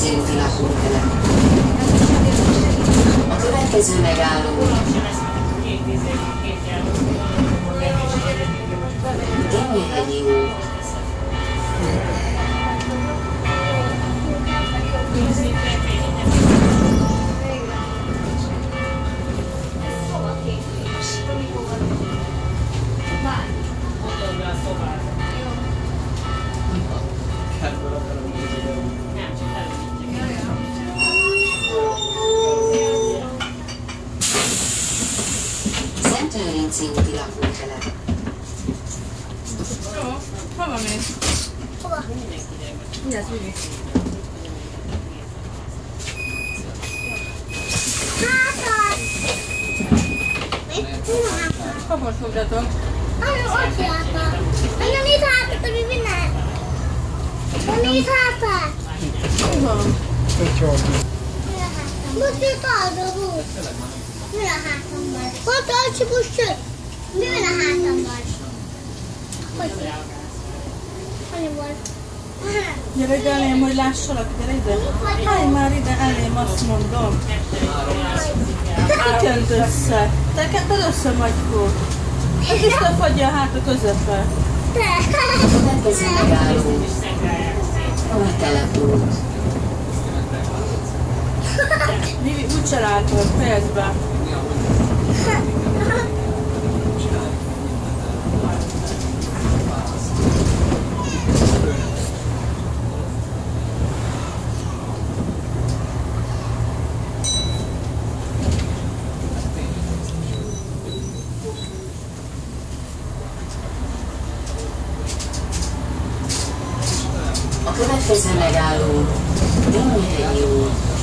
Szénti lakótelep. A következő megálló Gemnyihegyi út. Szentlőrinci úti lakótelep. Jó, hova mész? Hova? Mindjárt Vivi. Hátat! Mit? Hol a hátat? Kapott fogdatok. Anya, ott járt. Anya, nézd hátat, ami minden. Anya, nézd hátat. Mi van? Mi a hátam? Most jött arra volt. Mi a hátamban? Ott alcsi buszsöt. Mi van a hátamban? Hogy? Anya volt. Gyere ide elém, hogy lássalak, gyere ide. Állj már ide elém, azt mondom. Hogy jönt össze? Te ketted össze, Magykó. Hát visszafagyja a hát a közepe. A következő megálló Újtelepút. Vivi, úgyse látod, fejezd be. A következő megálló Gemnyihegyi út.